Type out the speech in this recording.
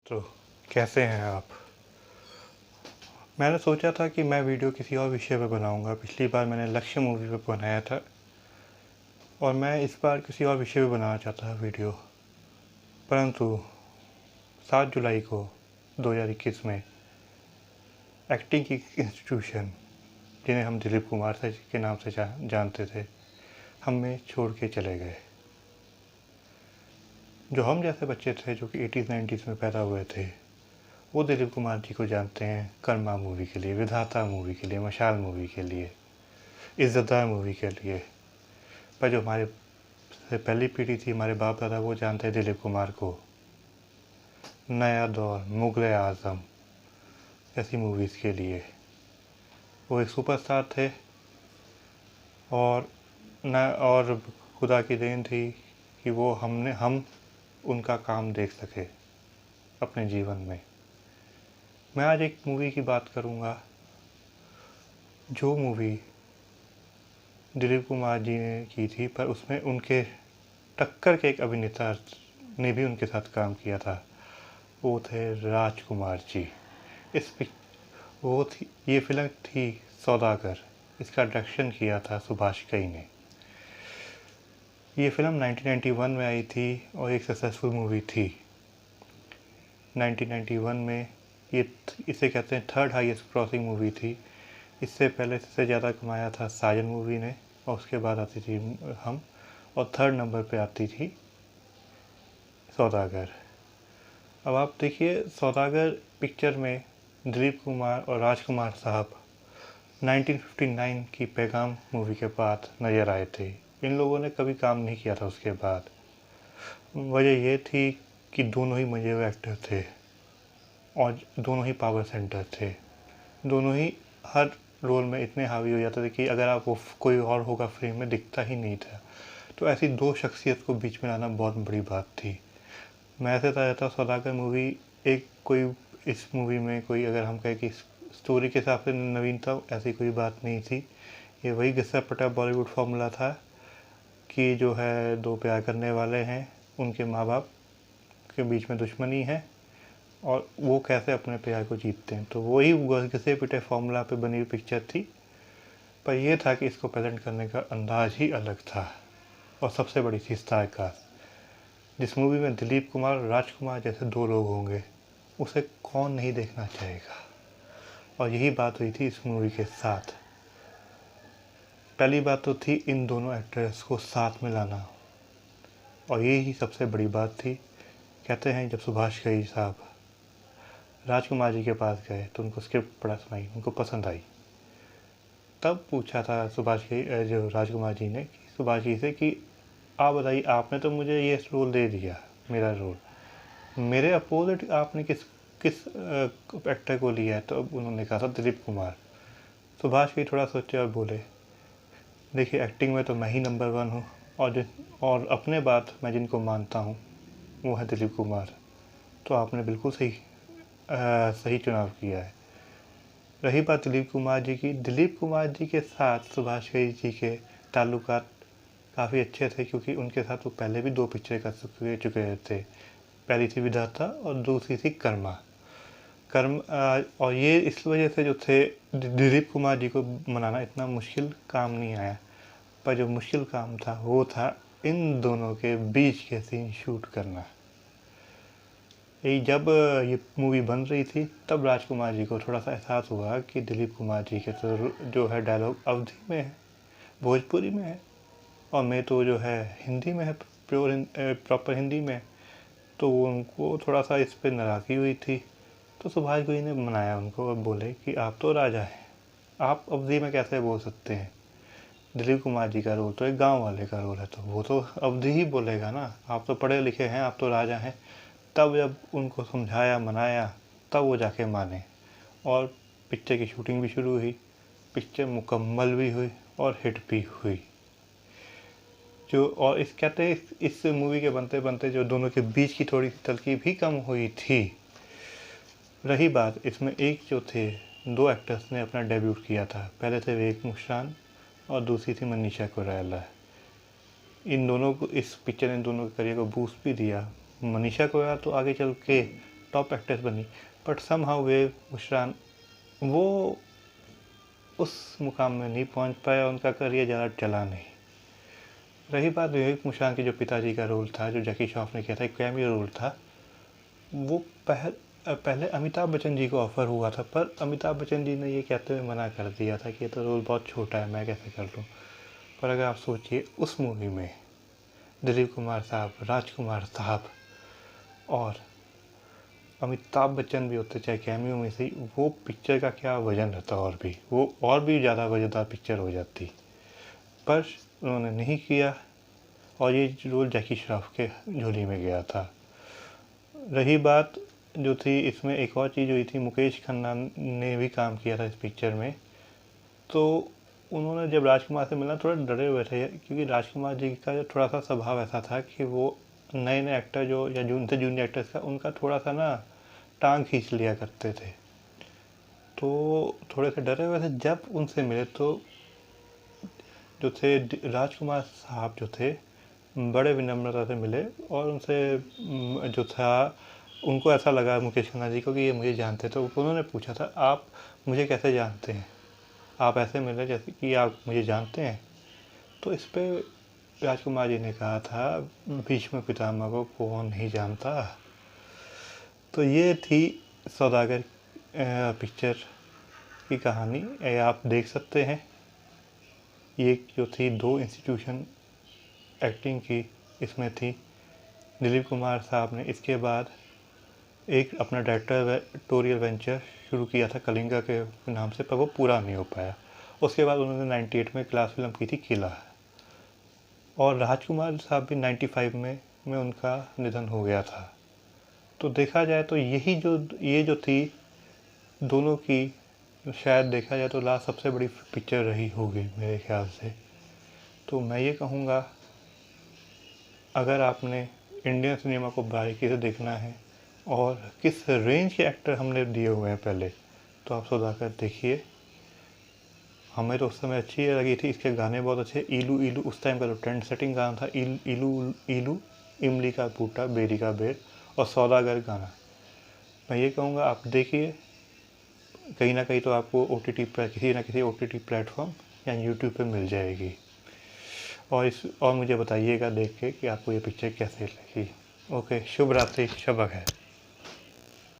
तो कैसे हैं आप? मैंने सोचा था कि मैं वीडियो किसी और विषय पे बनाऊंगा। पिछली बार मैंने लक्ष्य मूवी पे बनाया था और मैं इस बार किसी और विषय पे बनाना चाहता था वीडियो। परंतु 7 जुलाई को 2021 में एक्टिंग की इंस्टीट्यूशन, जिन्हें हम दिलीप कुमार सर के नाम से जानते थे, हमें छोड़ के चले गए। जो हम जैसे बच्चे थे जो कि 80s 90s में पैदा हुए थे, वो दिलीप कुमार जी को जानते हैं कर्मा मूवी के लिए, विधाता मूवी के लिए, मशाल मूवी के लिए, इज़्ज़तदार मूवी के लिए। पर जो हमारे से पहली पीढ़ी थी, हमारे बाप दादा, वो जानते हैं दिलीप कुमार को नया दौर, मुग़ल आज़म जैसी मूवीज़ के लिए। वो एक सुपरस्टार थे और खुदा की देन थी कि वो हम उनका काम देख सके अपने जीवन में। मैं आज एक मूवी की बात करूँगा, जो मूवी दिलीप कुमार जी ने की थी, पर उसमें उनके टक्कर के एक अभिनेता ने भी उनके साथ काम किया था। वो थे राजकुमार जी। ये फिल्म थी सौदागर। इसका डायरेक्शन किया था सुभाष घई ने। ये फिल्म 1991 में आई थी और एक सक्सेसफुल मूवी थी। 1991 में इसे कहते हैं थर्ड हाईएस्ट क्रॉसिंग मूवी थी। इससे पहले सबसे ज़्यादा कमाया था साजन मूवी ने, और उसके बाद आती थी हम, और थर्ड नंबर पे आती थी सौदागर। अब आप देखिए, सौदागर पिक्चर में दिलीप कुमार और राजकुमार साहब 1959 की पैगाम मूवी के बाद नज़र आए थे। इन लोगों ने कभी काम नहीं किया था उसके बाद। वजह ये थी कि दोनों ही मजे हुए एक्टर थे और दोनों ही पावर सेंटर थे। दोनों ही हर रोल में इतने हावी हो जाते थे कि अगर आप वो कोई और होगा फ्रेम में दिखता ही नहीं था। तो ऐसी दो शख्सियत को बीच में लाना बहुत बड़ी बात थी। मैं ऐसे रहता सौदागर मूवी एक कोई इस मूवी में कोई, अगर हम कहें कि स्टोरी के हिसाब से नवीनता, ऐसी कोई बात नहीं थी। ये वही घिसा पटा बॉलीवुड फार्मूला था कि जो है, दो प्यार करने वाले हैं, उनके माँ बाप के बीच में दुश्मनी है और वो कैसे अपने प्यार को जीतते हैं। तो वही घिसे पिटे फार्मूला पे बनी हुई पिक्चर थी। पर यह था कि इसको प्रेजेंट करने का अंदाज ही अलग था। और सबसे बड़ी थी स्टार कास्ट। जिस मूवी में दिलीप कुमार और राजकुमार जैसे दो लोग होंगे, उसे कौन नहीं देखना चाहेगा। और यही बात हुई थी इस मूवी के साथ। पहली बात तो थी इन दोनों एक्ट्रेस को साथ में लाना, और यही सबसे बड़ी बात थी। कहते हैं जब सुभाष घई साहब राजकुमार जी के पास गए तो उनको स्क्रिप्ट पढ़ा सुनाई, उनको पसंद आई। तब पूछा था जो राजकुमार जी ने सुभाष जी से कि आप बताइए, आपने तो मुझे ये रोल दे दिया, मेरा रोल, मेरे अपोजिट आपने किस किस एक्टर को लिया है? तो अब उन्होंने कहा था दिलीप कुमार। सुभाष घई थोड़ा सोचे और बोले, देखिए, एक्टिंग में तो मैं ही नंबर 1 हूँ, और अपने बात मैं जिनको मानता हूँ वो है दिलीप कुमार। तो आपने बिल्कुल सही चुनाव किया है। रही बात दिलीप कुमार जी की, दिलीप कुमार जी के साथ सुभाष घई जी के ताल्लुकात काफ़ी अच्छे थे, क्योंकि उनके साथ वो पहले भी 2 पिक्चर कर चुके थे। पहली थी विधाता और दूसरी थी कर्मा। और ये इस वजह से जो थे, दिलीप कुमार जी को मनाना इतना मुश्किल काम नहीं आया। पर जो मुश्किल काम था वो था इन दोनों के बीच के सीन शूट करना। जब ये मूवी बन रही थी, तब राजकुमार जी को थोड़ा सा एहसास हुआ कि दिलीप कुमार जी के तो जो है डायलॉग अवधी में है, भोजपुरी में है, और मैं तो जो है हिंदी में है, प्रॉपर हिंदी में। तो उनको थोड़ा सा इस पर नाराज़गी हुई थी। तो सुभाष घई ने मनाया उनको और बोले कि आप तो राजा हैं, आप अवधी में कैसे बोल सकते हैं? दिलीप कुमार जी का रोल तो एक गांव वाले का रोल है, तो वो तो अवधी ही बोलेगा ना। आप तो पढ़े लिखे हैं, आप तो राजा हैं। तब जब उनको समझाया, मनाया, तब वो जाके माने, और पिक्चर की शूटिंग भी शुरू हुई। पिक्चर मुकम्मल भी हुई और हिट भी हुई। और कहते हैं इस मूवी के बनते बनते जो दोनों के बीच की थोड़ी तलखी भी कम हुई थी। रही बात, इसमें जो थे 2 एक्टर्स ने अपना डेब्यूट किया था। पहले थे विवेक मुश्रान और दूसरी थी मनीषा कोइराला। इन दोनों को, इस पिक्चर ने दोनों के करियर को बूस्ट भी दिया। मनीषा कोइराला तो आगे चल के टॉप एक्ट्रेस बनी, बट समहाउ विवेक मुस्कान वो उस मुकाम में नहीं पहुंच पाया, उनका करियर ज़्यादा चला नहीं। रही बात विवेक मुस्कान के जो पिताजी का रोल था, जो जैकी श्रॉफ ने किया था, एक कैमियो रोल था, वो पहले अमिताभ बच्चन जी को ऑफ़र हुआ था, पर अमिताभ बच्चन जी ने ये कहते हुए मना कर दिया था कि ये तो रोल बहुत छोटा है, मैं कैसे कर लूँ। पर अगर आप सोचिए, उस मूवी में दिलीप कुमार साहब, राजकुमार साहब और अमिताभ बच्चन भी होते चाहे कैमियो में से, वो पिक्चर का क्या वजन रहता, और भी ज़्यादा वजनदार पिक्चर हो जाती। पर उन्होंने नहीं किया और ये रोल जैकी श्रॉफ के झोली में गया था। रही बात जो थी इसमें, एक और चीज़ हुई थी, मुकेश खन्ना ने भी काम किया था इस पिक्चर में। तो उन्होंने जब राजकुमार से मिलना थोड़ा डरे हुए थे, क्योंकि राजकुमार जी का जो थोड़ा सा स्वभाव ऐसा था कि वो नए नए एक्टर जो या उनसे जूनियर एक्टर्स का उनका थोड़ा सा ना टांग खींच लिया करते थे, तो थोड़े से डरे हुए थे। जब उनसे मिले तो जो थे राजकुमार साहब जो थे, बड़े विनम्रता से मिले और उनसे जो था, उनको ऐसा लगा मुकेश खन्ना जी को कि ये मुझे जानते, तो उन्होंने पूछा था, आप मुझे कैसे जानते हैं, आप ऐसे मिले जैसे कि आप मुझे जानते हैं। तो इस पे राजकुमार जी ने कहा था, भीष्म पितामह को कौन नहीं जानता। तो ये थी सौदागर पिक्चर की कहानी। आप देख सकते हैं, ये जो थी 2 इंस्टीट्यूशन एक्टिंग की इसमें थी। दिलीप कुमार साहब ने इसके बाद एक अपना डायरेक्टोरियल वेंचर शुरू किया था कलिंगा के नाम से, पर वो पूरा नहीं हो पाया। उसके बाद उन्होंने 98 में क्लास फिल्म की थी किला, और राजकुमार साहब भी 95 में उनका निधन हो गया था। तो देखा जाए तो ये जो थी दोनों की, शायद देखा जाए तो लास्ट सबसे बड़ी पिक्चर रही होगी मेरे ख्याल से। तो मैं ये कहूँगा, अगर आपने इंडियन सिनेमा को बारीकी से देखना है और किस रेंज के एक्टर हमने दिए हुए हैं पहले, तो आप सौदागर देखिए। हमें तो उस समय अच्छी लगी थी, इसके गाने बहुत अच्छे। इलू इलू उस टाइम का जो ट्रेंड सेटिंग गाना था, इलू इलू, इमली का बूटा बेरी का बेर, और सौदागर गाना, मैं ये कहूँगा आप देखिए। कहीं ना कहीं तो आपको किसी ना किसी OTT प्लेटफॉर्म या यूट्यूब पे मिल जाएगी। और मुझे बताइएगा देख के कि आपको ये पिक्चर कैसे लगी। ओके, शुभ रात्रि, शब ख़ैर।